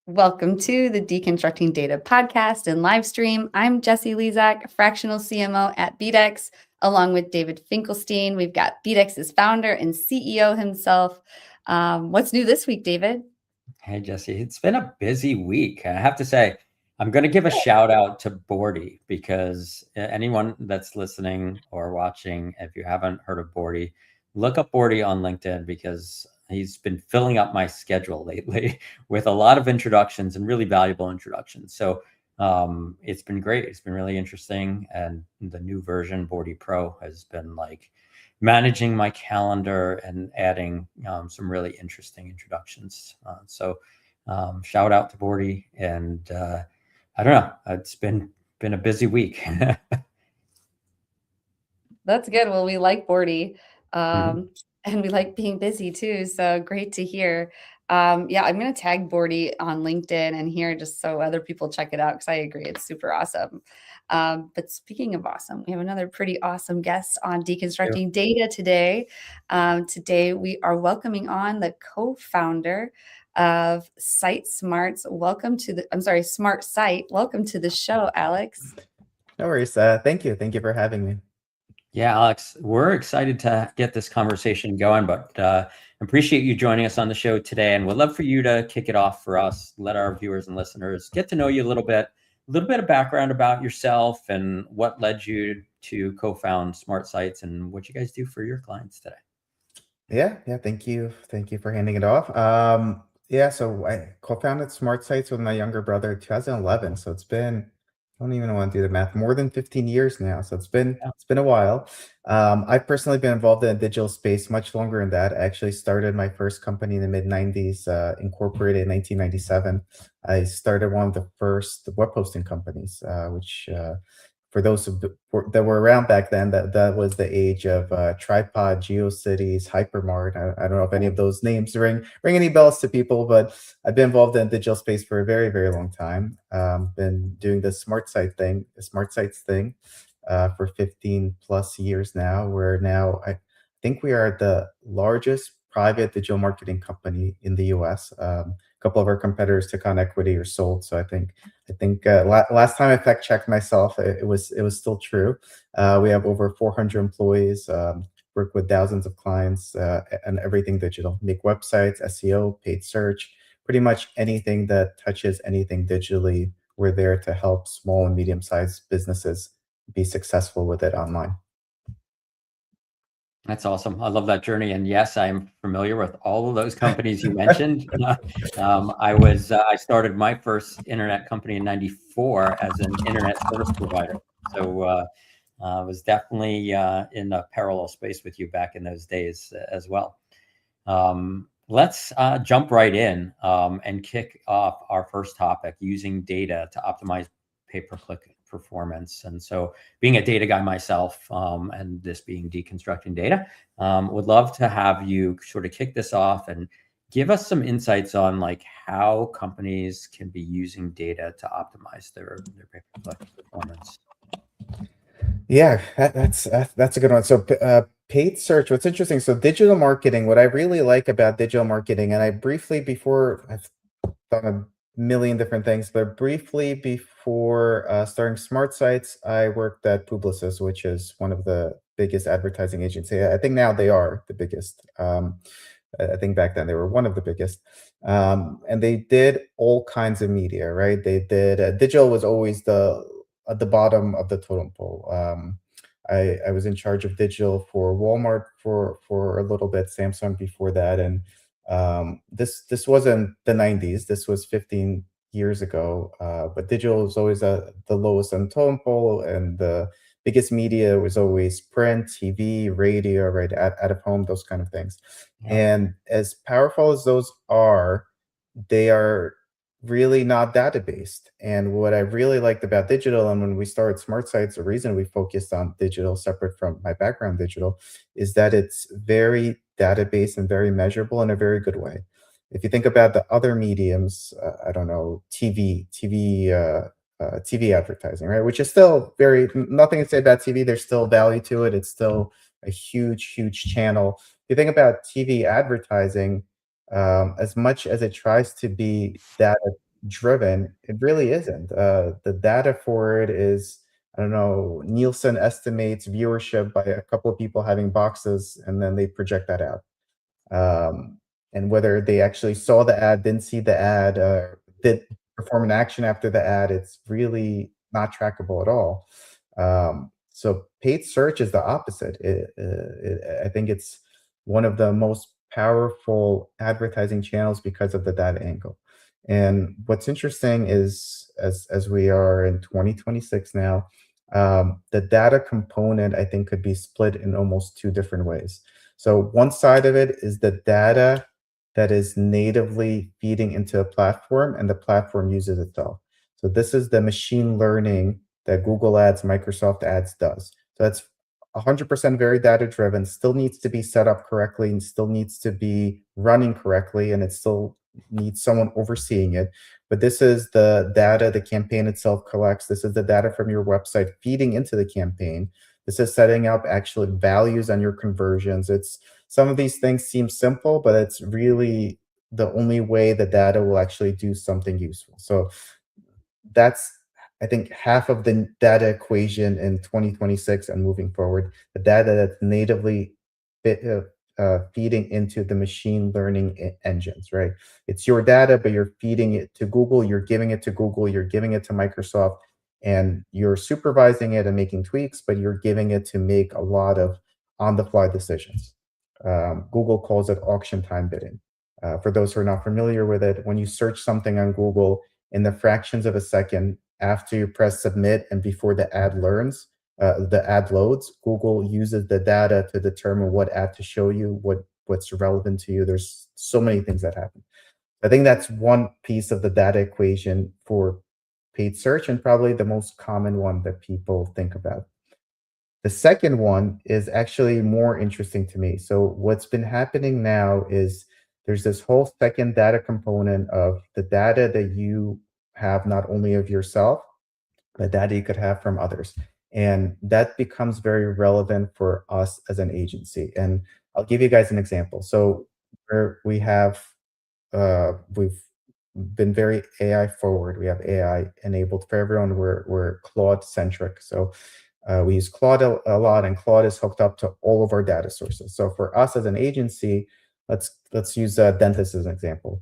Welcome to the Deconstructing Data podcast and live stream. I'm Jessie Lezak, fractional CMO at BDEX, along with David Finkelstein. We've got BDEX's founder and CEO himself. What's new this week, David? Hey, Jesse, it's been a busy week. I have to say, I'm going to give a shout out to Bordy because anyone that's listening or watching, if you haven't heard of Bordy, look up Bordy on LinkedIn because he's been filling up my schedule lately with a lot of introductions and really valuable introductions. So it's been great. It's been really interesting. And the new version, Bordy Pro, has been like managing my calendar and adding some really interesting introductions. So shout out to Bordy. And I don't know, it's been a busy week. That's good. Well, we like Bordy, and we like being busy too. So great to hear. Yeah, I'm going to tag Bordy on LinkedIn and here just so other people check it out because I agree it's super awesome. But speaking of awesome, we have another pretty awesome guest on Deconstructing Data today. Today we are welcoming on the co-founder of Site Smarts. Smart Site. Welcome to the show, Alex. No worries. Thank you. Thank you for having me. Yeah, Alex, we're excited to get this conversation going, but appreciate you joining us on the show today. And we'd love for you to kick it off for us, let our viewers and listeners get to know you a little bit of background about yourself and what led you to co-found SmartSites and what you guys do for your clients today. Yeah. Thank you. Thank you for handing it off. So I co-founded SmartSites with my younger brother in 2011. So it's been, I don't even want to do the math, more than 15 years now. So it's been a while. I've personally been involved in the digital space much longer than that. I actually started my first company in the mid 90s, incorporated in 1997. I started one of the first web hosting companies, which for those that were around back then, that was the age of Tripod, GeoCities, Hypermart. I don't know if any of those names ring any bells to people, but I've been involved in the digital space for a very, very long time. Been doing the SmartSites thing for 15 plus years now. I think we are the largest private digital marketing company in the US. A couple of our competitors took on equity or sold. So I think last time I fact checked myself, it was still true. We have over 400 employees, work with thousands of clients, and everything digital. Make websites, SEO, paid search, pretty much anything that touches anything digitally. We're there to help small and medium-sized businesses be successful with it online. That's awesome. I love that journey. And yes, I'm familiar with all of those companies you mentioned. I started my first internet company in '94 as an internet service provider. So I was definitely in a parallel space with you back in those days as well. Let's jump right in and kick off our first topic, using data to optimize pay-per-click performance. And so being a data guy myself, and this being Deconstructing Data, would love to have you sort of kick this off and give us some insights on like how companies can be using data to optimize their pay-per-click performance. Yeah, that's a good one. So paid search, what's interesting, so digital marketing, what I really like about digital marketing, and before I've done a million different things, but briefly before starting SmartSites, I worked at Publicis, which is one of the biggest advertising agencies. I think now they are the biggest. I think back then they were one of the biggest. And they did all kinds of media, right? They did, digital was always at the bottom of the totem pole. I was in charge of digital for Walmart for a little bit, Samsung before that, and this wasn't the 90s. This was 15 years ago. But digital was always the lowest on totem pole, and the biggest media was always print, TV, radio, right, out of home, those kind of things. Yeah. And as powerful as those are, they are really not data-based. And what I really liked about digital, and when we started SmartSites, the reason we focused on digital, separate from my background digital, is that it's very data-based and very measurable in a very good way. If you think about the other mediums, I don't know, TV advertising, right? Which is still nothing to say about TV. There's still value to it. It's still a huge, huge channel. If you think about TV advertising, as much as it tries to be driven, it really isn't. The data for it is, I don't know, Nielsen estimates viewership by a couple of people having boxes, and then they project that out. And whether they actually saw the ad, didn't see the ad, did perform an action after the ad, it's really not trackable at all. So paid search is the opposite. I think it's one of the most powerful advertising channels because of the data angle. And what's interesting is, as we are in 2026 now, the data component, I think, could be split in almost two different ways. So one side of it is the data that is natively feeding into a platform, and the platform uses itself. So this is the machine learning that Google Ads, Microsoft Ads does. So that's 100% very data driven, still needs to be set up correctly and still needs to be running correctly, and it still needs someone overseeing it. But this is the data the campaign itself collects. This is the data from your website feeding into the campaign. This is setting up actual values on your conversions. It's some of these things seem simple, but it's really the only way the data will actually do something useful. So that's, I think, half of the data equation in 2026 and moving forward. The data that's natively feeding into the machine learning engines, right? It's your data, but you're feeding it to Google, you're giving it to Google, you're giving it to Microsoft, and you're supervising it and making tweaks, but you're giving it to make a lot of on-the-fly decisions. Google calls it auction time bidding. For those who are not familiar with it, when you search something on Google, in the fractions of a second after you press submit and before the ad loads, Google uses the data to determine what ad to show you, what's relevant to you. There's so many things that happen. I think that's one piece of the data equation for paid search, and probably the most common one that people think about. The second one is actually more interesting to me. So what's been happening now is there's this whole second data component of the data that you have, not only of yourself, but data you could have from others. And that becomes very relevant for us as an agency. And I'll give you guys an example. So we have we've been very AI forward. We have AI enabled for everyone. We're Claude centric. So we use Claude a lot, and Claude is hooked up to all of our data sources. So for us as an agency, let's use a dentist as an example.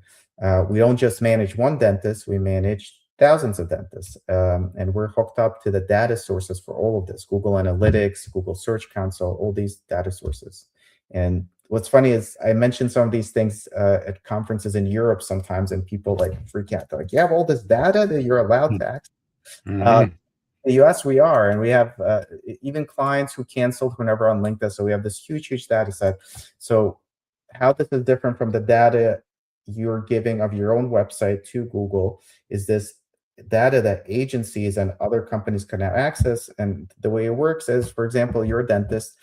We don't just manage one dentist; we manage thousands of dentists, and we're hooked up to the data sources for all of this: Google Analytics, Google Search Console, all these data sources. And what's funny is I mentioned some of these things at conferences in Europe sometimes, and people like freak out. They're like, "You have all this data that you're allowed to access." In the US, we are, and we have even clients who canceled, who never unlinked us. So we have this huge data set. So how this is different from the data you're giving of your own website to Google is this data that agencies and other companies can now access. And the way it works is, for example, you're a dentist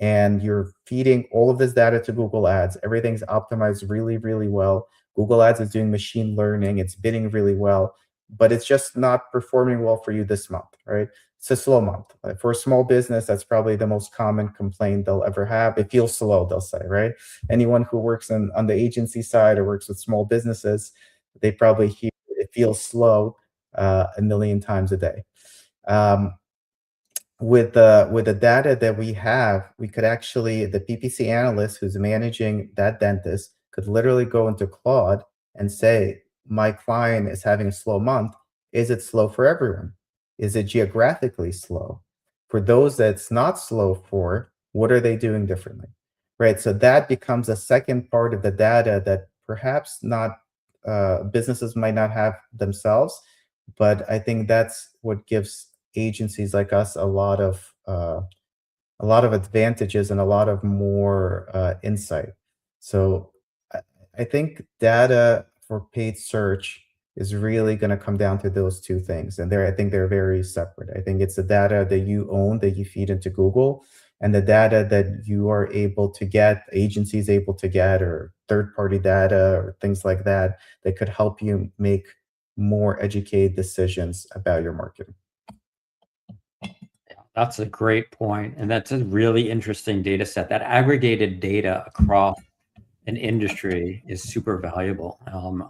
and you're feeding all of this data to Google Ads. Everything's optimized really well. Google Ads is doing machine learning. It's bidding really well, but it's just not performing well for you this month, right? It's a slow month. For a small business, that's probably the most common complaint they'll ever have. It feels slow, they'll say, right? Anyone who works on the agency side or works with small businesses, they probably hear it feels slow a million times a day. With the data that we have, we could actually, the PPC analyst who's managing that dentist could literally go into Claude and say, my client is having a slow month. Is it slow for everyone? Is it geographically slow? For those that's not slow for, what are they doing differently? Right. So that becomes a second part of the data that perhaps not businesses might not have themselves, but I think that's what gives agencies like us a lot of advantages and a lot of more insight. So I think data for paid search is really going to come down to those two things, and I think they're very separate. I think it's the data that you own that you feed into Google, and the data that you are able to get, agencies able to get, or third-party data or things like that that could help you make more educated decisions about your marketing. That's a great point, and that's a really interesting data set. That aggregated data across an industry is super valuable.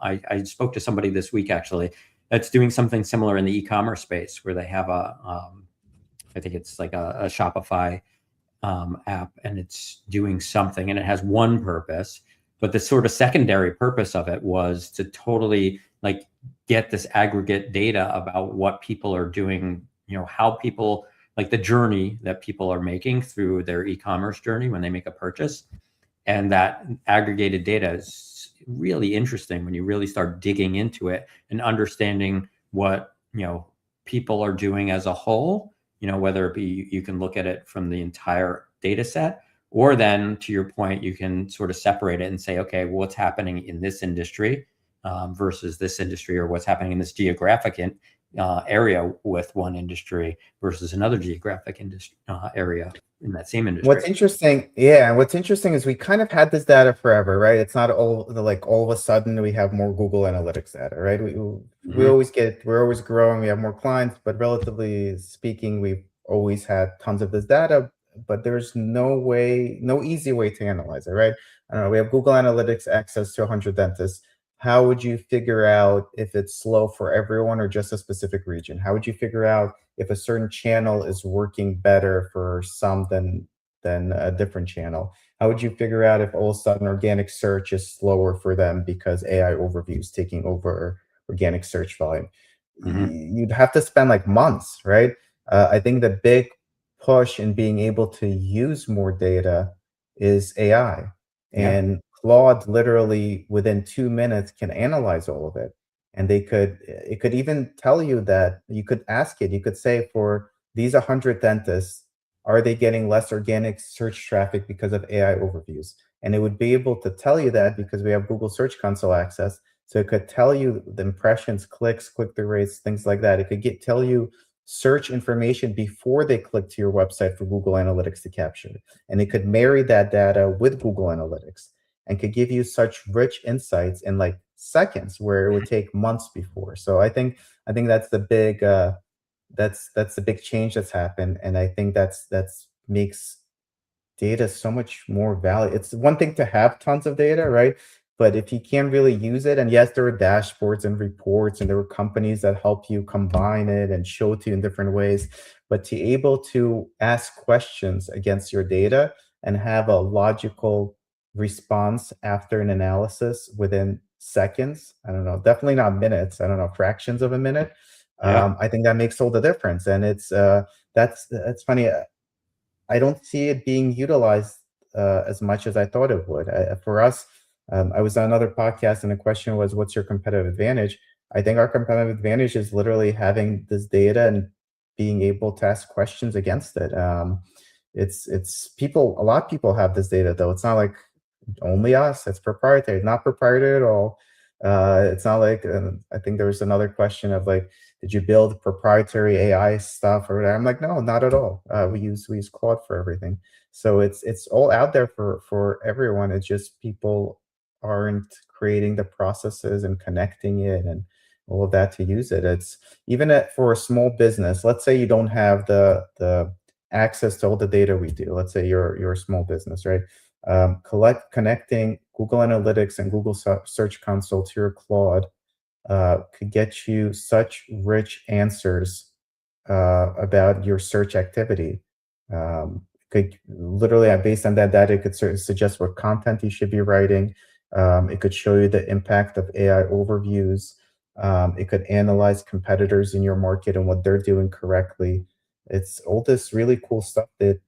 I spoke to somebody this week actually that's doing something similar in the e-commerce space, where they have I think it's like a Shopify app, and it's doing something, and it has one purpose, but the sort of secondary purpose of it was to totally like get this aggregate data about what people are doing, how people, like the journey that people are making through their e-commerce journey when they make a purchase. And that aggregated data is really interesting when you really start digging into it and understanding what, people are doing as a whole, whether it be, you can look at it from the entire data set, or then to your point, you can sort of separate it and say, okay, well, what's happening in this industry versus this industry, or what's happening in this geographic area with one industry versus another geographic area in that same industry. What's interesting is we kind of had this data forever, right? It's not all of a sudden we have more Google Analytics data, right? We're always growing, we have more clients, but relatively speaking, we've always had tons of this data, but there's no easy way to analyze it, right? I don't know, we have Google Analytics access to 100 dentists. How would you figure out if it's slow for everyone or just a specific region? How would you figure out if a certain channel is working better for some than a different channel? How would you figure out if all of a sudden organic search is slower for them because AI overview is taking over organic search volume? You'd have to spend like months, right? I think the big push in being able to use more data is AI. And Claude literally within 2 minutes can analyze all of it. And it could even tell you that, you could ask it, you could say, for these 100 dentists, are they getting less organic search traffic because of AI overviews? And it would be able to tell you that because we have Google Search Console access. So it could tell you the impressions, clicks, click-through rates, things like that. It could tell you search information before they click to your website for Google Analytics to capture. And it could marry that data with Google Analytics and could give you such rich insights in like seconds where it would take months before. So I think that's the big that's the big change that's happened, and I think that's makes data so much more valuable. It's one thing to have tons of data, right? But if you can't really use it, and yes, there are dashboards and reports, and there are companies that help you combine it and show it to you in different ways, but to be able to ask questions against your data and have a logical response after an analysis within seconds, I don't know, definitely not minutes, I don't know, fractions of a minute, I think that makes all the difference. And it's that's funny. I don't see it being utilized as much as I thought it would. For us, I was on another podcast, and the question was, what's your competitive advantage? I think our competitive advantage is literally having this data and being able to ask questions against it. It's people, a lot of people have this data, though. It's not like only us. It's proprietary, not proprietary at all. It's not like, I think there was another question of like, did you build proprietary AI stuff or whatever? I'm like, no, not at all. We use Claude for everything. So it's all out there for everyone. It's just people aren't creating the processes and connecting it and all of that to use it. It's even for a small business. Let's say you don't have the access to all the data we do. Let's say you're a small business, right? Connecting Google Analytics and Google Search Console to your Claude could get you such rich answers about your search activity. Could literally, based on that data, it could suggest what content you should be writing. It could show you the impact of AI overviews. It could analyze competitors in your market and what they're doing correctly. It's all this really cool stuff that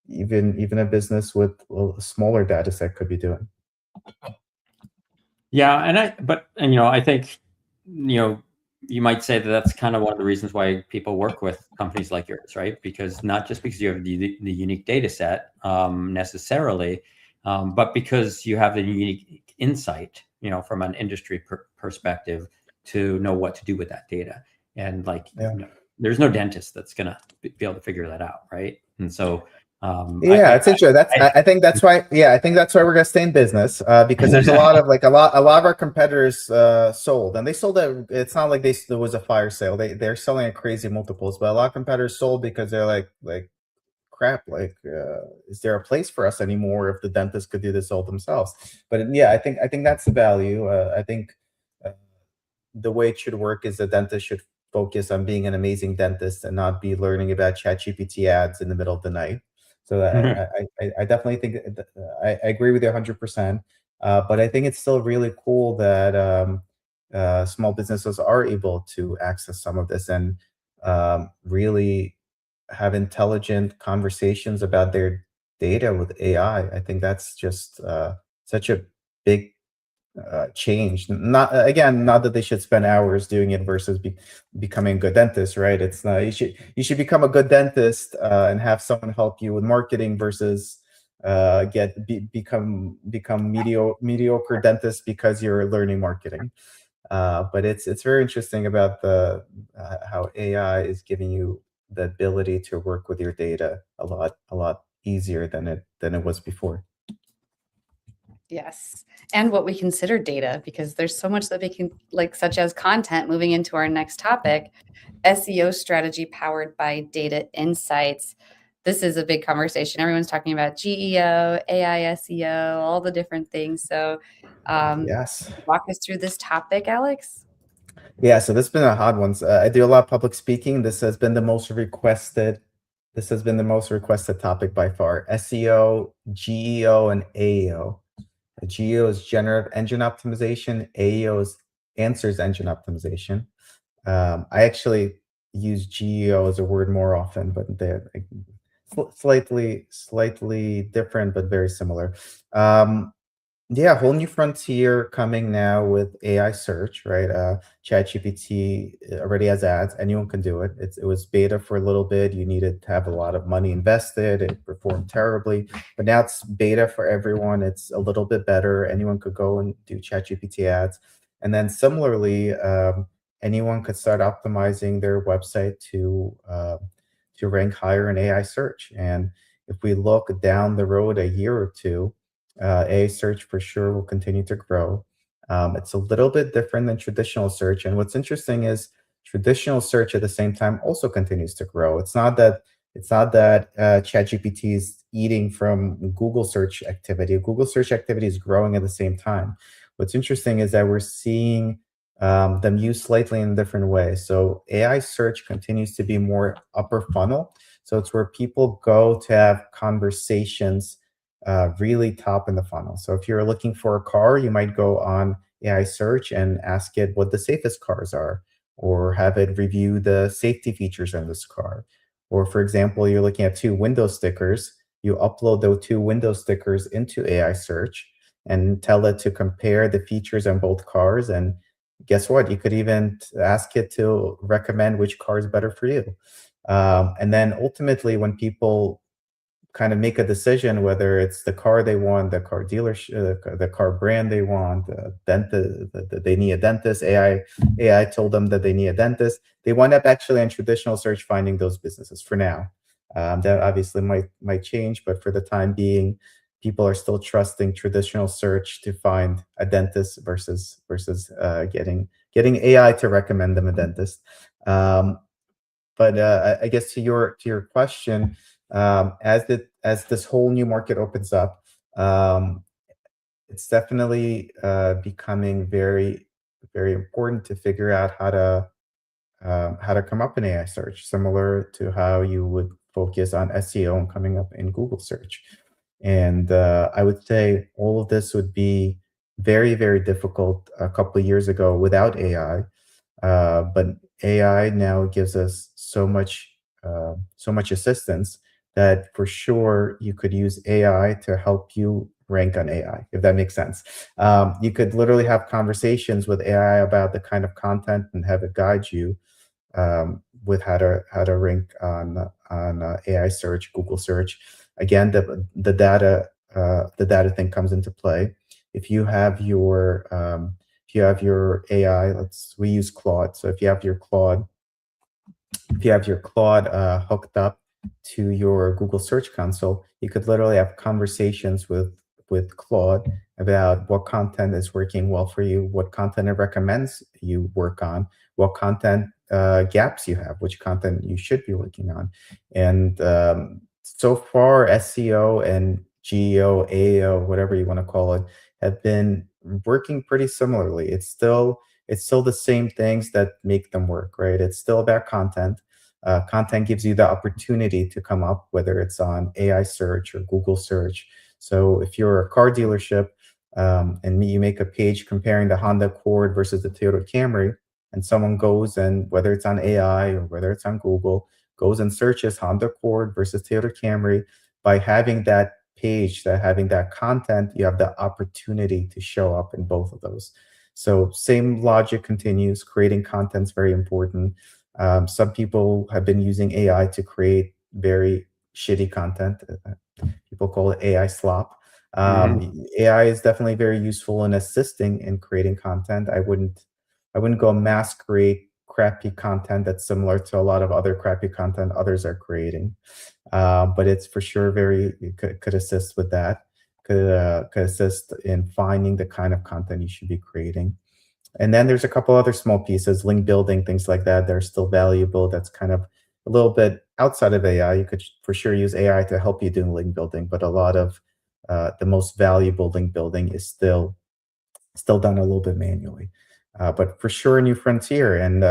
even a business with a smaller data set could be doing. Yeah, I think, you might say that that's kind of one of the reasons why people work with companies like yours, right? Because not just because you have the unique data set necessarily, but because you have the unique insight, from an industry perspective to know what to do with that data. And there's no dentist that's going to be able to figure that out, right? And so it's interesting. I think that's why. Yeah, I think that's why we're gonna stay in business because there's a lot of our competitors sold, and they sold it. It's not like there was a fire sale. They're selling at crazy multiples, but a lot of competitors sold because they're like crap, like, is there a place for us anymore if the dentist could do this all themselves? But yeah, I think that's the value. I think uh, the way it should work is the dentist should focus on being an amazing dentist and not be learning about ChatGPT ads in the middle of the night. So I definitely think I agree with you 100%. But I think it's still really cool that small businesses are able to access some of this and really have intelligent conversations about their data with AI. I think that's just such a big change. Not again, not that they should spend hours doing it versus becoming a good dentist, right? It's not. You should become a good dentist and have someone help you with marketing versus become mediocre dentist because you're learning marketing. But it's very interesting about the how AI is giving you the ability to work with your data a lot easier than it was before. Yes. And what we consider data, because there's so much that we can, like, such as content, moving into our next topic, SEO strategy powered by data insights. This is a big conversation. Everyone's talking about GEO, AI SEO, all the different things. So, Yes. walk us through this topic, Alex. Yeah, so this has been a hard one. I do a lot of public speaking. This has been the most requested. This has been the most requested topic by far. SEO, GEO, and AEO. GEO is generative engine optimization. AEO is answers engine optimization. I actually use GEO as a word more often, but they're slightly different, but very similar. Yeah, whole new frontier coming now with AI search, right? ChatGPT already has ads. Anyone can do it. It was beta for a little bit. You needed to have a lot of money invested. It performed terribly, but now it's beta for everyone. It's a little bit better. Anyone could go and do ChatGPT ads. And then similarly, anyone could start optimizing their website to rank higher in AI search. And if we look down the road a year or two, AI search for sure will continue to grow. It's a little bit different than traditional search. And what's interesting is traditional search at the same time also continues to grow. It's not that ChatGPT is eating from Google search activity. Google search activity is growing at the same time. What's interesting is that we're seeing them used slightly in a different way. So AI search continues to be more upper funnel. So it's where people go to have conversations really top in the funnel. So if you're looking for a car, you might go on AI search and ask it what the safest cars are, or have it review the safety features in this car. Or for example, you're looking at two window stickers, you upload those two window stickers into AI search and tell it to compare the features on both cars. And guess what? You could even ask it to recommend which car is better for you. And then ultimately, when people kind of make a decision whether it's the car they want, the car dealership, the car brand they want, they need a dentist. AI told them that they need a dentist. They wind up actually on traditional search finding those businesses for now. That obviously might change, but for the time being, people are still trusting traditional search to find a dentist versus getting AI to recommend them a dentist. But I guess to your question, as this whole new market opens up, it's definitely becoming very very important to figure out how to come up in AI search, similar to how you would focus on SEO and coming up in Google search. And I would say all of this would be very very difficult a couple of years ago without AI. But AI now gives us so much assistance that for sure you could use AI to help you rank on AI, if that makes sense. You could literally have conversations with AI about the kind of content and have it guide you with how to rank on AI search, Google search. Again, the data thing comes into play. If you have your AI, we use Claude. So if you have your Claude hooked up to your Google Search Console, you could literally have conversations with Claude about what content is working well for you, what content it recommends you work on, what content gaps you have, which content you should be working on. And so far, SEO and GEO, AEO, whatever you want to call it, have been working pretty similarly. It's still the same things that make them work, right? It's still about content. Content gives you the opportunity to come up, whether it's on AI search or Google search. So if you're a car dealership, and you make a page comparing the Honda Accord versus the Toyota Camry, and someone goes and, whether it's on AI or whether it's on Google, goes and searches Honda Accord versus Toyota Camry, by having that page, that having that content, you have the opportunity to show up in both of those. So same logic continues. Creating content is very important. Some people have been using AI to create very shitty content. People call it AI slop. AI is definitely very useful in assisting in creating content. I wouldn't go mass create crappy content that's similar to a lot of other crappy content others are creating. But it's for sure it could assist with that. Could assist in finding the kind of content you should be creating. And then there's a couple other small pieces, link building, things like that. They're still valuable. That's kind of a little bit outside of AI. You could for sure use AI to help you do link building, but a lot of the most valuable link building is still done a little bit manually. But for sure, a new frontier. And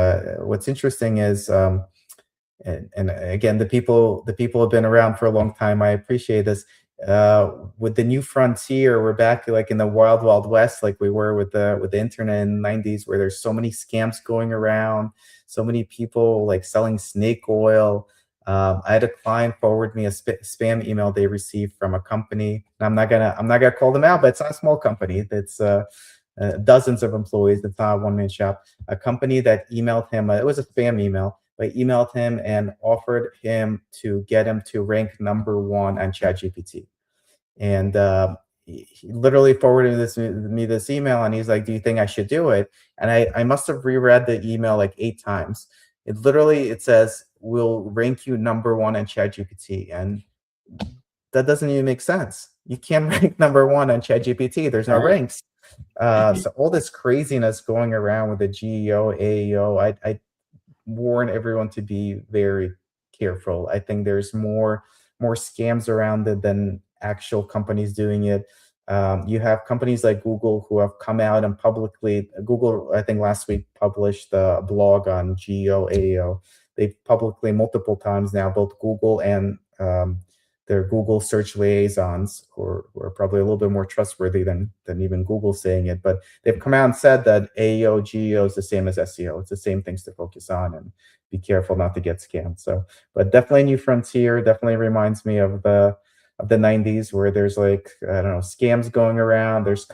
what's interesting is, and again, the people have been around for a long time. I appreciate this. With the new frontier, we're back like in the wild, wild west, like we were with the internet in the 90s, where there's so many scams going around, so many people like selling snake oil. I had a client forward me a spam email they received from a company. And I'm not gonna call them out, but it's not a small company. It's dozens of employees. It's not a one-man shop. A company that emailed him. It was a spam email. But emailed him and offered him to get him to rank #1 on ChatGPT. And he literally forwarded me this email, and he's like, "Do you think I should do it?" And I must have reread the email like 8 times. It says, "We'll rank you #1 on ChatGPT," and that doesn't even make sense. You can't rank #1 on ChatGPT. There's no Right. ranks. So all this craziness going around with the GEO, AEO, I warn everyone to be very careful. I think there's more scams around it than actual companies doing it. You have companies like Google who have come out and publicly. Google, I think last week, published a blog on GEO, AEO. They've publicly multiple times now, both Google and their Google search liaisons, who are probably a little bit more trustworthy than even Google saying it, but they've come out and said that AEO, GEO is the same as SEO. It's the same things to focus on, and be careful not to get scammed. So, but definitely new frontier. Definitely reminds me of the 90s, where there's like, I don't know, scams going around. There's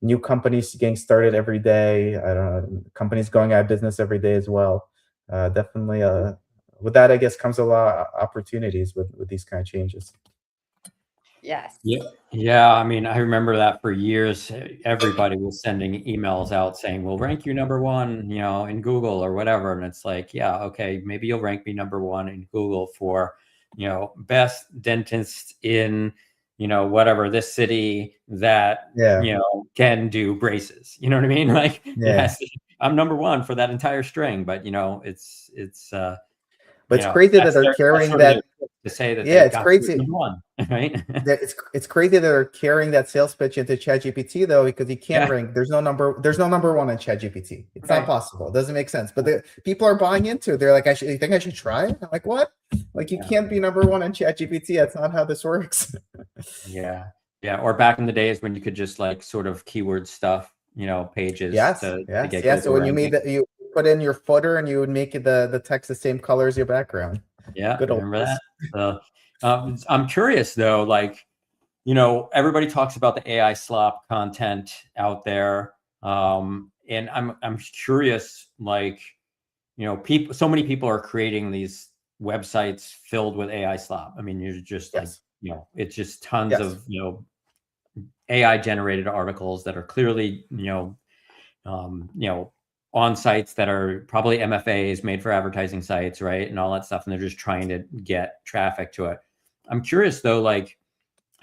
new companies getting started every day. I don't know, companies going out of business every day as well. Definitely with that, I guess, comes a lot of opportunities with these kind of changes. Yes. Yeah. I mean, I remember that for years, everybody was sending emails out saying, "We'll rank you #1, in Google or whatever." And it's like, yeah, okay, maybe you'll rank me #1 in Google for, best dentist in, whatever this city that, Yeah, can do braces. You know what I mean? Like, yeah. yes, I'm #1 for that entire string, but it's But it's crazy that they're that's carrying sort of their that. trick to say that Yeah, they've it's got you at crazy. #1, right? It's crazy that they're carrying that sales pitch into ChatGPT though, because you can't Yeah, rank. There's no #1 on ChatGPT. It's not right. possible. It doesn't make sense. But the people are buying into it. They're like, you think I should try it? I'm like, what? Like, you Yeah, can't be #1 on ChatGPT. That's not how this works. yeah, yeah. Or back in the days when you could just like sort of keyword stuff, pages Yes, to yes, get yes. So Google when you ranking. made you put in your footer, and you would make it the text the same color as your background. Yeah, Good old remember days. that? So, I'm curious though, like, everybody talks about the AI slop content out there, and I'm curious, like, people, so many people are creating these websites filled with AI slop. I mean, you're just like, Yes, it's just tons yes, of, AI generated articles that are clearly, on sites that are probably MFAs made for advertising sites, right? And all that stuff. And they're just trying to get traffic to it. I'm curious though, like,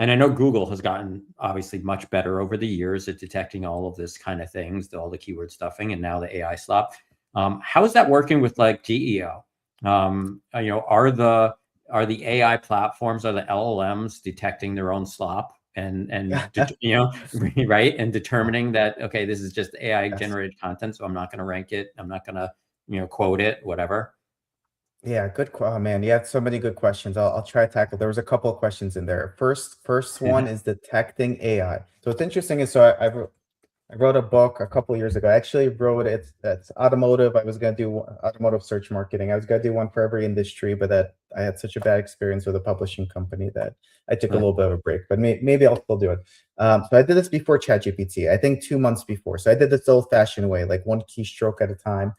and I know Google has gotten obviously much better over the years at detecting all of this kind of things, all the keyword stuffing, and now the AI slop. How is that working with like GEO? Are the are the AI platforms, are the LLMs detecting their own slop and right, and determining that, okay, this is just AI generated content, so I'm not going to rank it, I'm not going to quote it, whatever. Yeah, good. Oh man, you had so many good questions. I'll try to tackle. There was a couple of questions in there. First one is detecting AI. So what's interesting is, I wrote a book a couple of years ago. I actually wrote it. That's automotive. I was going to do automotive search marketing. I was going to do one for every industry, but that I had such a bad experience with a publishing company that I took a little bit of a break. But maybe I'll still do it. So I did this before ChatGPT. I think 2 months before. So I did this old-fashioned way, like one keystroke at a time.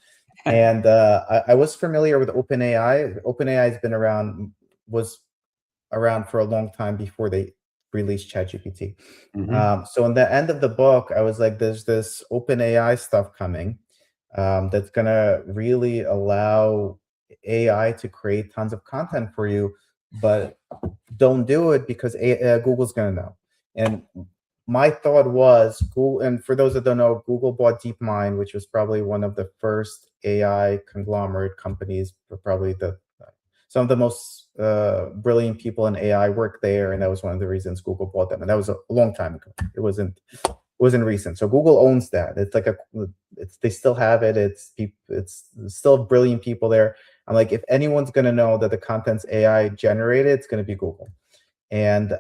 And I was familiar with OpenAI. OpenAI has been was around for a long time before they released ChatGPT. So in the end of the book, I was like, there's this OpenAI stuff coming that's going to really allow AI to create tons of content for you, but don't do it because Google's going to know. And my thought was, Google, and for those that don't know, Google bought DeepMind, which was probably one of the first AI conglomerate companies, but probably some of the most brilliant people in AI work there, and that was one of the reasons Google bought them. And that was a long time ago. It wasn't recent. So Google owns that. It's like they still have it. It's still brilliant people there. I'm like, if anyone's going to know that the content's AI generated, it's going to be Google. And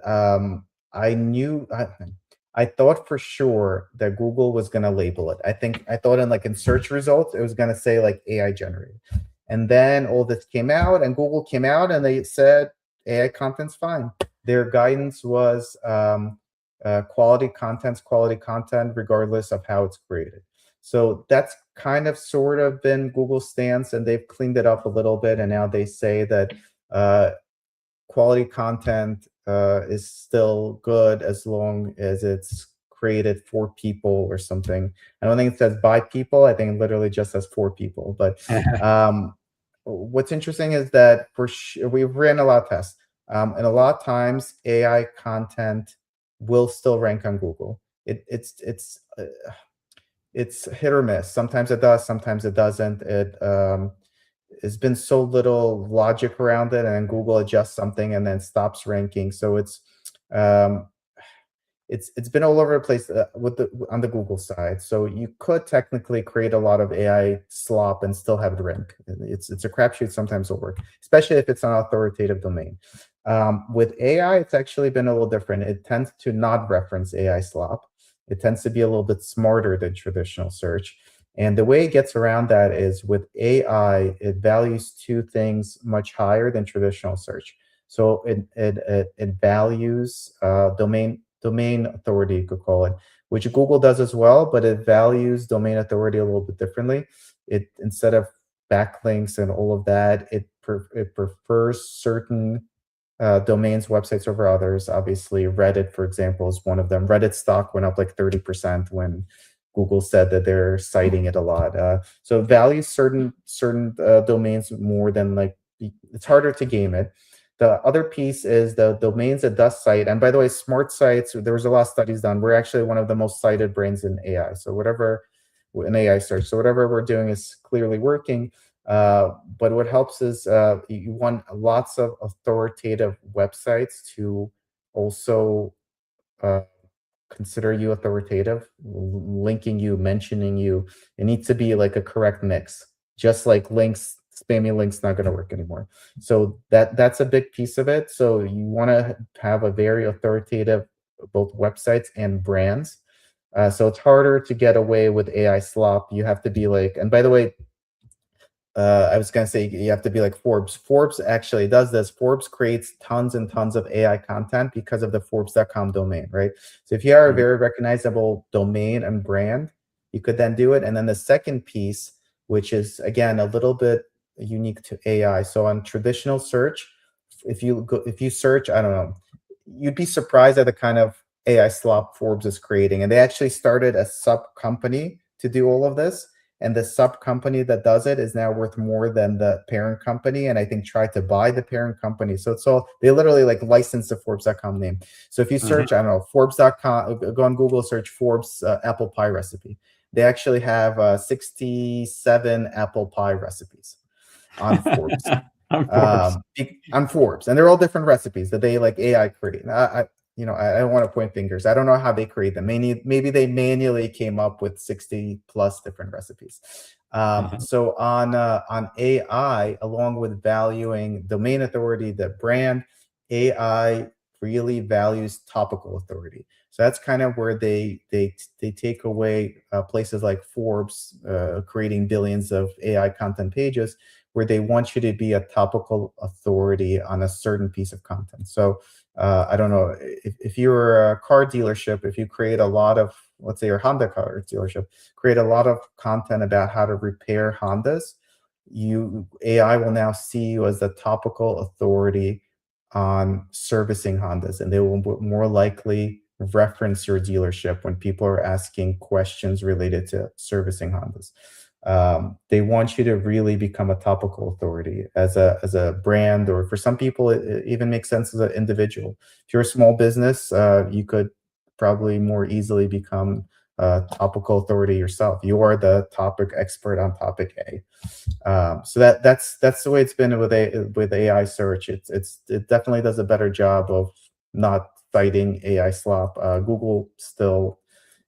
I thought for sure that Google was going to label it. I thought in search results, it was going to say like AI generated. And then all this came out, and Google came out, and they said AI content's fine. Their guidance was quality content, regardless of how it's created. So that's kind of sort of been Google's stance, and they've cleaned it up a little bit. And now they say that quality content is still good as long as it's created for people or something. I don't think it says by people. I think it literally just says for people. But what's interesting is that we've ran a lot of tests, and a lot of times AI content will still rank on Google. It's hit or miss. Sometimes it does, sometimes it doesn't. There's been so little logic around it, and Google adjusts something and then stops ranking. So it's been all over the place on the Google side. So you could technically create a lot of AI slop and still have it rank. It's a crapshoot. Sometimes it'll work, especially if it's an authoritative domain. With AI, it's actually been a little different. It tends to not reference AI slop. It tends to be a little bit smarter than traditional search. And the way it gets around that is with AI, it values two things much higher than traditional search. So it values domain authority, you could call it, which Google does as well, but it values domain authority a little bit differently. It, instead of backlinks and all of that, it prefers certain domains, websites over others. Obviously, Reddit, for example, is one of them. Reddit stock went up like 30% when Google said that they're citing it a lot. So it values certain domains more than it's harder to game it. The other piece is the domains it does cite. And by the way, SmartSites, there was a lot of studies done. We're actually one of the most cited brains in AI. So whatever in AI search, so whatever we're doing is clearly working. But what helps is you want lots of authoritative websites to also consider you authoritative, linking you, mentioning you. It needs to be like a correct mix. Just like links, spammy links, not going to work anymore. So that's a big piece of it. So you want to have a very authoritative both websites and brands. So it's harder to get away with AI slop. You have to be like, and by the way, I was going to say you have to be like Forbes. Forbes actually does this. Forbes creates tons and tons of AI content because of the Forbes.com domain, right? So if you are a very recognizable domain and brand, you could then do it. And then the second piece, which is, again, a little bit unique to AI. So on traditional search, if you search, I don't know, you'd be surprised at the kind of AI slop Forbes is creating. And they actually started a sub company to do all of this. And the sub company that does it is now worth more than the parent company, and I think tried to buy the parent company. So it's all, they literally like license the Forbes.com name. So if you search, I don't know, Forbes.com, go on Google, search Forbes apple pie recipe. They actually have 67 apple pie recipes on Forbes. Of course. On Forbes, and they're all different recipes that they like AI create. I don't want to point fingers. I don't know how they create them. Maybe they manually came up with 60 plus different recipes. So on AI, along with valuing domain authority, the brand, AI really values topical authority. So that's kind of where they take away places like Forbes creating billions of AI content pages, where they want you to be a topical authority on a certain piece of content. So I don't know if you're a car dealership, if you create a lot of, let's say your Honda car dealership, create a lot of content about how to repair Hondas, AI will now see you as the topical authority on servicing Hondas, and they will more likely reference your dealership when people are asking questions related to servicing Hondas. They want you to really become a topical authority as a brand, or for some people, it even makes sense as an individual. If you're a small business, you could probably more easily become a topical authority yourself. You are the topic expert on topic A. So that's the way it's been with AI search. It definitely does a better job of not fighting AI slop. Google still,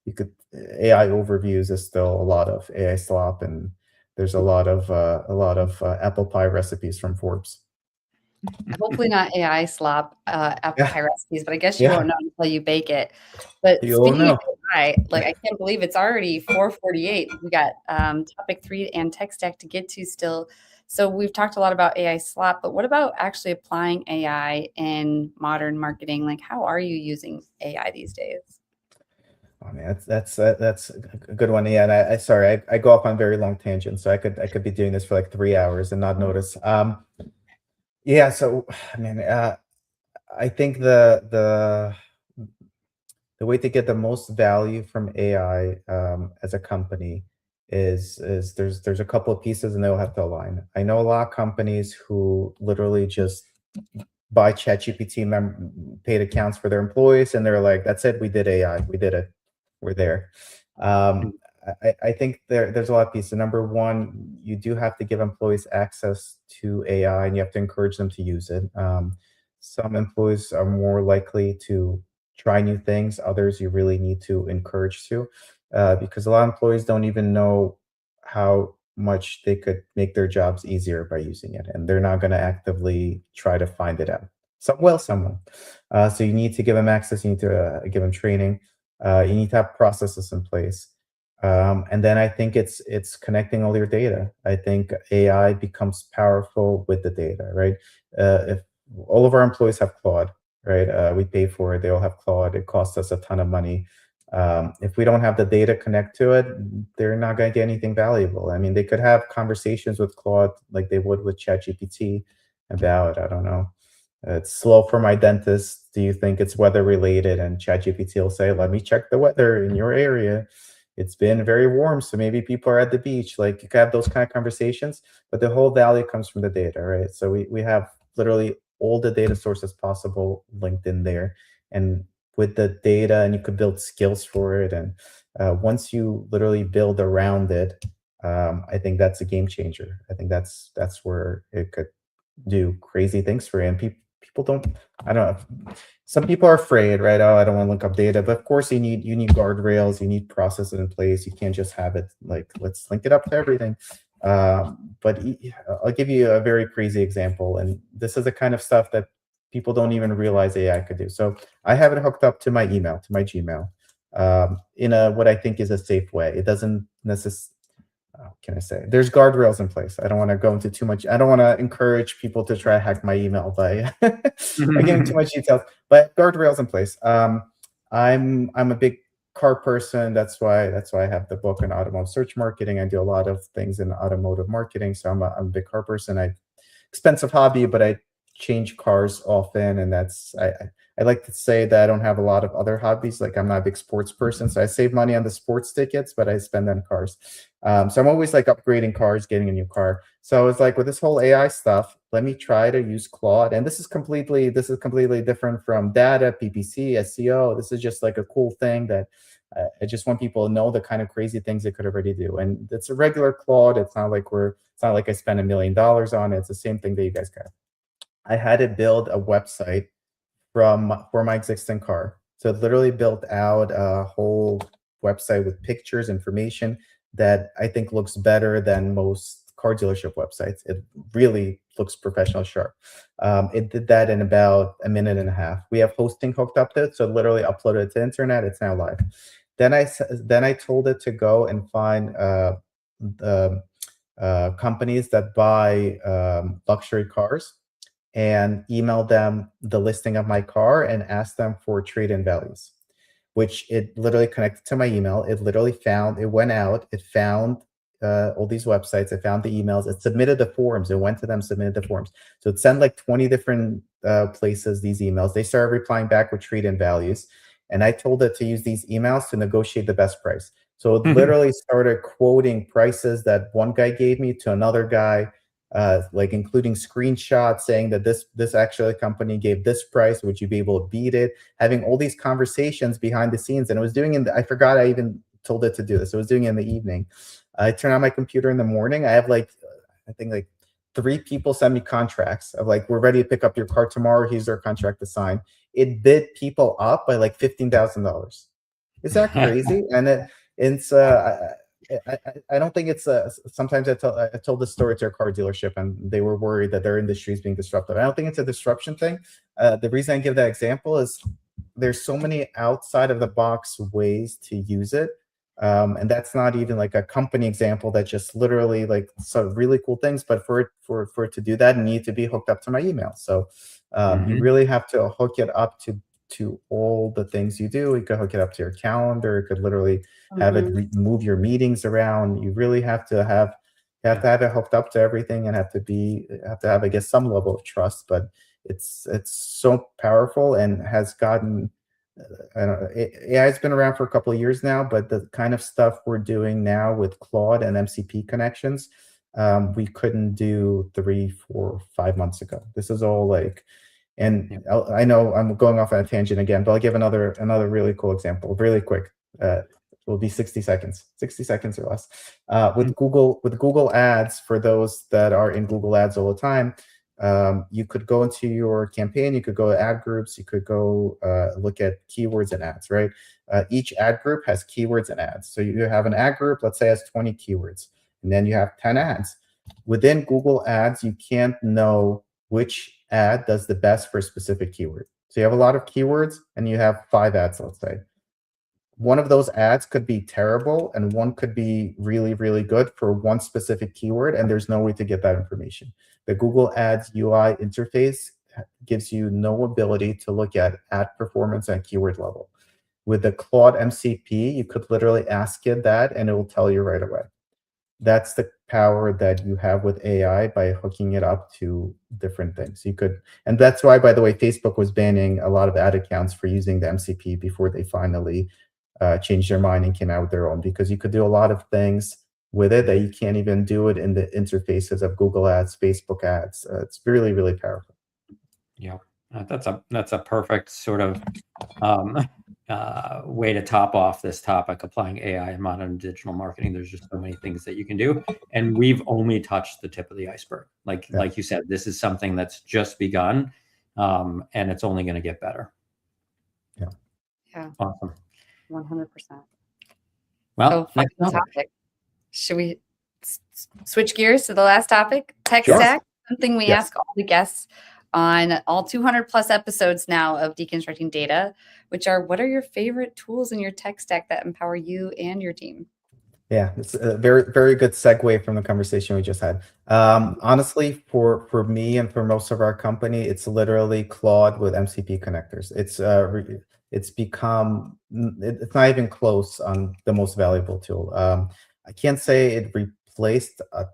you could AI overviews is still a lot of AI slop, and there's a lot of apple pie recipes from Forbes. Hopefully not AI slop, apple Yeah, pie recipes, but I guess you yeah, won't know until you bake it. But you all speaking of know. AI, like, I can't believe it's already 4:48. We got, topic 3 and tech stack to get to still. So we've talked a lot about AI slop, but what about actually applying AI in modern marketing? Like, how are you using AI these days? Oh man, that's a good one. Yeah, and I sorry, I go off on very long tangents, so I could be doing this for like 3 hours and not notice. Yeah, so man, I think the way to get the most value from AI as a company is there's a couple of pieces and they'll have to align. I know a lot of companies who literally just buy ChatGPT paid accounts for their employees, and they're like, "That's it, we did AI, we did it, we're there." Um, I think there's a lot of pieces. Number one, you do have to give employees access to AI, and you have to encourage them to use it. Some employees are more likely to try new things. Others you really need to encourage to, because a lot of employees don't even know how much they could make their jobs easier by using it, and they're not going to actively try to find it out. Some will, some won't. So you need to give them access. You need to give them training. You need to have processes in place. And then I think it's connecting all your data. I think AI becomes powerful with the data, right? If all of our employees have Claude, right? We pay for it. They all have Claude. It costs us a ton of money. If we don't have the data connect to it, they're not going to get anything valuable. I mean, they could have conversations with Claude like they would with ChatGPT about, I don't know, it's slow for my dentist. Do you think it's weather related? And ChatGPT will say, let me check the weather in your area. It's been very warm, so maybe people are at the beach. Like you can have those kind of conversations, but the whole value comes from the data, right? So we have literally all the data sources possible linked in there. And with the data, and you could build skills for it. And once you literally build around it, I think that's a game changer. I think that's where it could do crazy things for you. And people don't, I don't know, some people are afraid, right? Oh, I don't want to look up data, but of course you need guardrails, you need processes in place. You can't just have it like, let's link it up to everything. But I'll give you a very crazy example, and this is the kind of stuff that people don't even realize AI could do. So I have it hooked up to my email, to my Gmail, in a what I think is a safe way. It doesn't necessarily, can I say? There's guardrails in place. I don't want to go into too much. I don't want to encourage people to try to hack my email by by giving too much details. But guardrails in place. I'm a big car person. That's why I have the book in automotive search marketing. I do a lot of things in automotive marketing. So I'm a big car person. Expensive hobby, but I change cars often, and I like to say that I don't have a lot of other hobbies. Like I'm not a big sports person, so I save money on the sports tickets, but I spend on cars. So I'm always like upgrading cars, getting a new car. So it's like with this whole AI stuff, let me try to use Claude, and this is completely different from data, PPC, SEO. This is just like a cool thing that I just want people to know the kind of crazy things it could already do. And it's a regular Claude. It's not like I spent $1 million on it. It's the same thing that you guys got. I had to build a website for my existing car. So it literally built out a whole website with pictures, information that I think looks better than most car dealership websites. It really looks professional sharp. It did that in about a minute and a half. We have hosting hooked up to it, so literally uploaded it to internet. It's now live. Then I told it to go and find the companies that buy luxury cars and email them the listing of my car and ask them for trade-in values, which it literally connected to my email. It went out, it found all these websites, it found the emails, it submitted the forms, it went to them, submitted the forms. So it sent like 20 different places these emails. They started replying back with trade-in values. And I told it to use these emails to negotiate the best price. So it literally started quoting prices that one guy gave me to another guy, like including screenshots saying that this actually company gave this price. Would you be able to beat it? Having all these conversations behind the scenes. And it was doing I forgot I even told it to do this. I was doing it in the evening. I turn on my computer in the morning. I have I think 3 people send me contracts of like, we're ready to pick up your car tomorrow. Here's our contract to sign. It bid people up by like $15,000. Is that crazy? And it's I don't think it's sometimes I told this story to a car dealership and they were worried that their industry is being disrupted. I don't think it's a disruption thing. The reason I give that example is there's so many outside of the box ways to use it. And that's not even like a company example that just literally like some really cool things, but for it to do that, you need to be hooked up to my email. So you really have to hook it up to all the things you do. You could hook it up to your calendar. You could literally have it move your meetings around. You really have to have it hooked up to everything and have to have, I guess, some level of trust. But it's so powerful and has gotten, I don't know, AI has been around for a couple of years now, but the kind of stuff we're doing now with Claude and MCP connections, we couldn't do 3, 4, 5 months ago. This is all like, and I know I'm going off on a tangent again, but I'll give another really cool example, really quick. It will be 60 seconds or less. With Google Ads, for those that are in Google Ads all the time, you could go into your campaign, you could go to ad groups, you could go look at keywords and ads, right? Each ad group has keywords and ads. So you have an ad group, let's say, has 20 keywords, and then you have 10 ads. Within Google Ads, you can't know which ad does the best for a specific keyword. So you have a lot of keywords and you have 5 ads, let's say. One of those ads could be terrible and one could be really, really good for one specific keyword, and there's no way to get that information. The Google Ads UI interface gives you no ability to look at ad performance at keyword level. With the Claude MCP, you could literally ask it that and it will tell you right away. That's the power that you have with AI by hooking it up to different things. You could, and that's why, by the way, Facebook was banning a lot of ad accounts for using the MCP before they finally changed their mind and came out with their own, because you could do a lot of things with it that you can't even do it in the interfaces of Google Ads, Facebook Ads. It's really, really powerful. Yeah, that's a perfect sort of way to top off this topic, applying AI in modern digital marketing. There's just so many things that you can do, and we've only touched the tip of the iceberg. Like you said, this is something that's just begun, and it's only going to get better. Yeah. Awesome. 100%. Well, so next topic. Should we switch gears to the last topic? Tech Sure. stack, something we ask all the guests on all 200 plus episodes now of Deconstructing Data, which are, what are your favorite tools in your tech stack that empower you and your team? Yeah, it's a very, very good segue from the conversation we just had. Honestly, for me and for most of our company, it's literally Claude with MCP connectors. It's become, it's not even close on the most valuable tool. I can't say it replaced a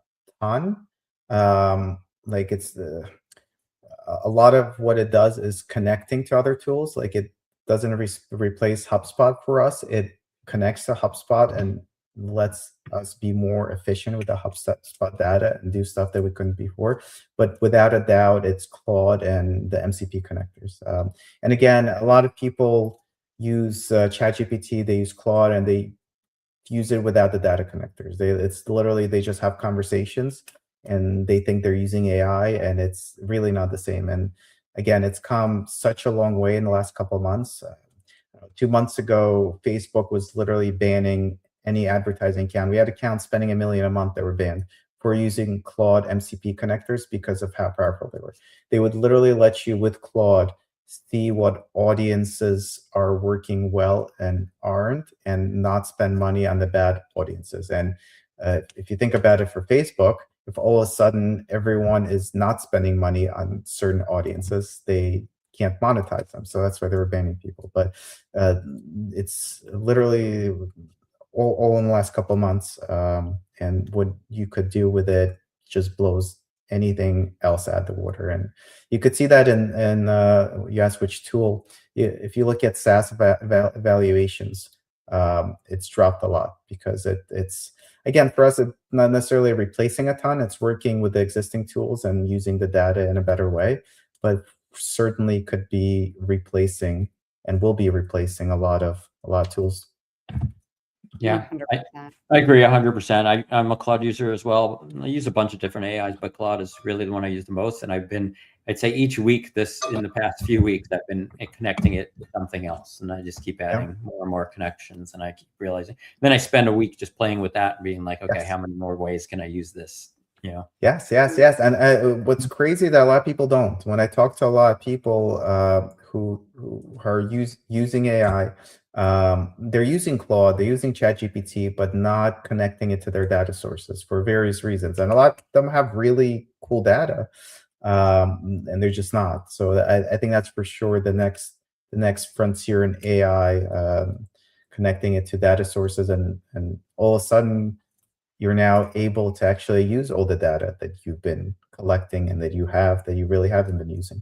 ton. Like it's a lot of what it does is connecting to other tools. Like it doesn't replace HubSpot for us. It connects to HubSpot and lets us be more efficient with the HubSpot data and do stuff that we couldn't before. But without a doubt, it's Claude and the MCP connectors. And again, a lot of people use ChatGPT, they use Claude, and they use it without the data connectors. It's literally, they just have conversations and they think they're using AI, and it's really not the same. And again, it's come such a long way in the last couple of months. 2 months ago, Facebook was literally banning any advertising account. We had accounts spending $1 million a month that were banned for using Claude MCP connectors because of how powerful they were. They would literally let you, with Claude, see what audiences are working well and aren't, and not spend money on the bad audiences. And if you think about it, for Facebook, if all of a sudden everyone is not spending money on certain audiences, they can't monetize them. So that's why they were banning people. But it's literally all in the last couple of months. And what you could do with it just blows anything else out of the water. And you could see that in you asked which tool. If you look at SaaS valuations, it's dropped a lot because it's, again, for us, it's not necessarily replacing a ton. It's working with the existing tools and using the data in a better way, but certainly could be replacing and will be replacing a lot of tools. Yeah, 100%. I agree 100%. I'm a Claude user as well. I use a bunch of different AIs, but Claude is really the one I use the most. And I'd say each week in the past few weeks, I've been connecting it to something else. And I just keep adding more and more connections. And I keep realizing, then I spend a week just playing with that and being like, okay, how many more ways can I use this? You know? Yes. And what's crazy that a lot of people don't. When I talk to a lot of people who are using AI, they're using Claude, they're using ChatGPT, but not connecting it to their data sources for various reasons. And a lot of them have really cool data, and they're just not. So I think that's for sure the next frontier in AI, connecting it to data sources, and all of a sudden you're now able to actually use all the data that you've been collecting and that you really haven't been using.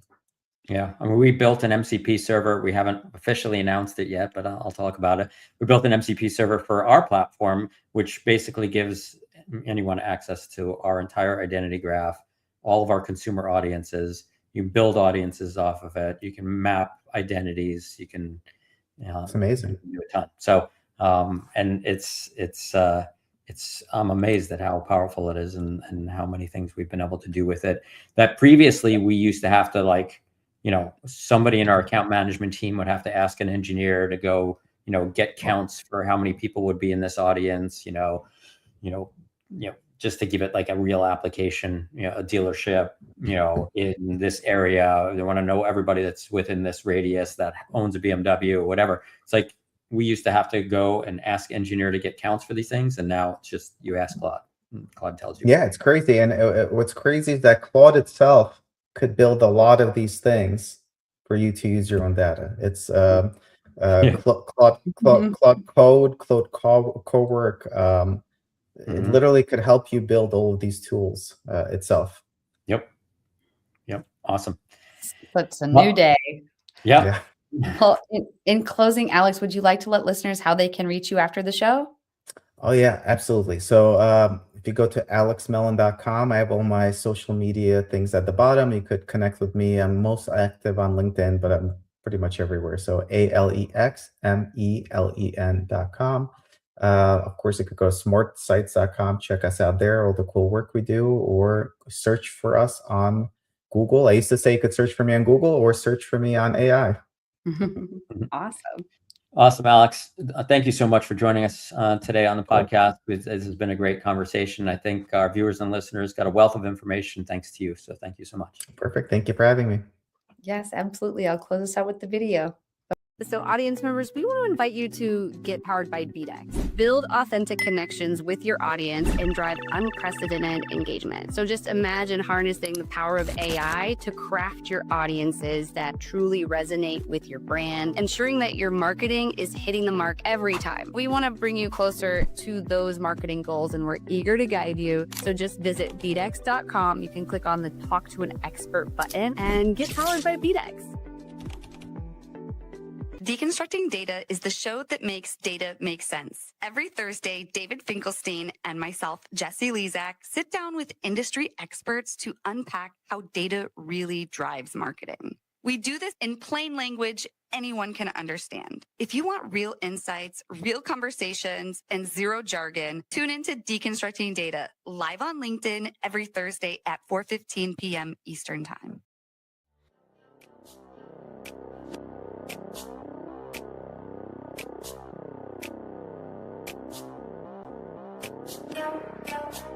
Yeah, I mean, we built an MCP server. We haven't officially announced it yet, but I'll talk about it. We built an MCP server for our platform, which basically gives anyone access to our entire identity graph, all of our consumer audiences. You build audiences off of it. You can map identities. You can, It's amazing. do a ton. So, and I'm amazed at how powerful it is and how many things we've been able to do with it. That previously we used to have to somebody in our account management team would have to ask an engineer to go, get counts for how many people would be in this audience, just to give it like a real application, a dealership, in this area. They want to know everybody that's within this radius that owns a BMW or whatever. It's like, we used to have to go and ask engineer to get counts for these things. And now it's just, you ask Claude. Claude tells you. Yeah, it's crazy. And what's crazy is that Claude itself could build a lot of these things for you to use your own data. It's Claude Code, Claude Cowork. It literally could help you build all of these tools itself. Yep. Awesome. It's a new day. Yeah. Well, in closing, Alex, would you like to let listeners how they can reach you after the show? Oh, yeah, absolutely. So if you go to alexmelen.com, I have all my social media things at the bottom. You could connect with me. I'm most active on LinkedIn, but I'm pretty much everywhere. So alexmelen.com. Of course, you could go to smartsites.com, check us out there, all the cool work we do, or search for us on Google. I used to say you could search for me on Google or search for me on AI. Awesome, Alex. Thank you so much for joining us today on the podcast. This has been a great conversation. I think our viewers and listeners got a wealth of information thanks to you. So thank you so much. Perfect. Thank you for having me. Yes, absolutely. I'll close us out with the video. So audience members, we want to invite you to get powered by BDEX. Build authentic connections with your audience and drive unprecedented engagement. So just imagine harnessing the power of AI to craft your audiences that truly resonate with your brand, ensuring that your marketing is hitting the mark every time. We want to bring you closer to those marketing goals, and we're eager to guide you. So just visit bdex.com. You can click on the Talk to an Expert button and get powered by BDEX. Deconstructing Data is the show that makes data make sense. Every Thursday, David Finkelstein and myself, Jessie Lezak, sit down with industry experts to unpack how data really drives marketing. We do this in plain language anyone can understand. If you want real insights, real conversations, and zero jargon, tune into Deconstructing Data, live on LinkedIn every Thursday at 4:15 p.m. Eastern Time. Yeah.